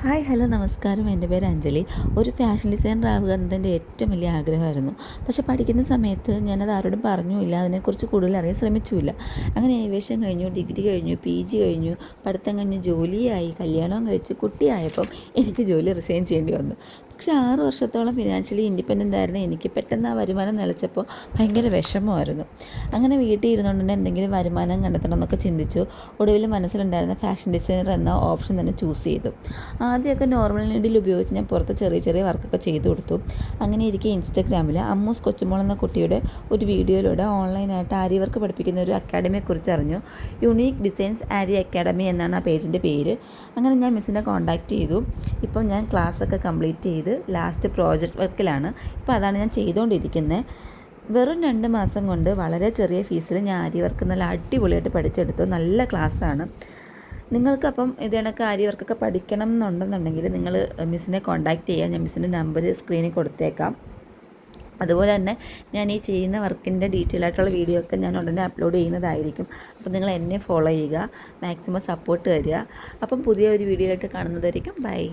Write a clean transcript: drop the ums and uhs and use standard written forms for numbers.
Hi hello നമസ്കാരം. എൻ്റെ പേര് അഞ്ജലി. ഒരു ഫാഷൻ ഡിസൈനർ ആവുക എന്നതെൻ്റെ ഏറ്റവും വലിയ ആഗ്രഹമായിരുന്നു. പക്ഷേ പഠിക്കുന്ന സമയത്ത് ഞാനത് ആരോടും പറഞ്ഞുമില്ല, അതിനെക്കുറിച്ച് കൂടുതൽ അറിയാൻ ശ്രമിച്ചുമില്ല. അങ്ങനെ ഏവിയേഷൻ കഴിഞ്ഞു, ഡിഗ്രി കഴിഞ്ഞു, PG കഴിഞ്ഞു, പഠിത്തം കഴിഞ്ഞ് ജോലിയായി, കല്യാണവും കഴിച്ച് കുട്ടിയായപ്പം എനിക്ക് ജോലി റിസൈൻ ചെയ്യേണ്ടി വന്നു. പക്ഷേ 6 വർഷത്തോളം ഫിനാൻഷ്യലി ഇൻഡിപെൻഡൻ്റ് ആയിരുന്ന എനിക്ക് പെട്ടെന്ന് ആ വരുമാനം നിലച്ചപ്പോൾ ഭയങ്കര വിഷമമായിരുന്നു. അങ്ങനെ വീട്ടിൽ ഇരുന്നുകൊണ്ട് തന്നെ എന്തെങ്കിലും വരുമാനം കണ്ടെത്തണം എന്നൊക്കെ ചിന്തിച്ചു. ഒടുവിൽ മനസ്സിലുണ്ടായിരുന്ന ഫാഷൻ ഡിസൈനർ എന്ന ഓപ്ഷൻ തന്നെ ചൂസ് ചെയ്തു. ആദ്യമൊക്കെ നോർമൽ നീഡിൽ ഉപയോഗിച്ച് ഞാൻ പുറത്ത് ചെറിയ ചെറിയ വർക്കൊക്കെ ചെയ്തു കൊടുത്തു. അങ്ങനെ ഇരിക്കെ ഇൻസ്റ്റഗ്രാമിൽ അമ്മൂസ് കൊച്ചുമോൾ എന്ന കുട്ടിയുടെ ഒരു വീഡിയോയിലൂടെ ഓൺലൈനായിട്ട് ആരി വർക്ക് പഠിപ്പിക്കുന്ന ഒരു അക്കാഡമിയെക്കുറിച്ച് അറിഞ്ഞു. യുണീക്ക് ഡിസൈൻസ് ആരി അക്കാഡമി എന്നാണ് ആ പേജിൻ്റെ പേര്. അങ്ങനെ ഞാൻ മിസ്സിനെ കോൺടാക്റ്റ് ചെയ്തു. ഇപ്പം ഞാൻ ക്ലാസ്സൊക്കെ കംപ്ലീറ്റ് ചെയ്ത് ലാസ്റ്റ് പ്രോജക്റ്റ് വർക്കിലാണ്. ഇപ്പോൾ അതാണ് ഞാൻ ചെയ്തുകൊണ്ടിരിക്കുന്നത്. വെറും 2 മാസം കൊണ്ട് വളരെ ചെറിയ ഫീസിൽ ഞാൻ ആരി വർക്ക് നല്ല അടിപൊളിയായിട്ട് പഠിച്ചെടുത്തു. നല്ല ക്ലാസ്സാണ്. നിങ്ങൾക്കപ്പം ഇത് കണക്ക് ആരി വർക്കൊക്കെ പഠിക്കണം എന്നുണ്ടെന്നുണ്ടെങ്കിൽ നിങ്ങൾ മിസ്സിനെ കോൺടാക്റ്റ് ചെയ്യുക. ഞാൻ മിസ്സിൻ്റെ നമ്പർ സ്ക്രീനിൽ കൊടുത്തേക്കാം. അതുപോലെ തന്നെ ഞാൻ ഈ ചെയ്യുന്ന വർക്കിൻ്റെ ഡീറ്റെയിൽ ആയിട്ടുള്ള വീഡിയോ ഒക്കെ ഞാൻ ഉടനെ അപ്ലോഡ് ചെയ്യുന്നതായിരിക്കും. അപ്പോൾ നിങ്ങൾ എന്നെ ഫോളോ ചെയ്യുക, മാക്സിമം സപ്പോർട്ട് തരിക. അപ്പം പുതിയ ഒരു വീഡിയോ ആയിട്ട് കാണുന്നതായിരിക്കും. ബൈ.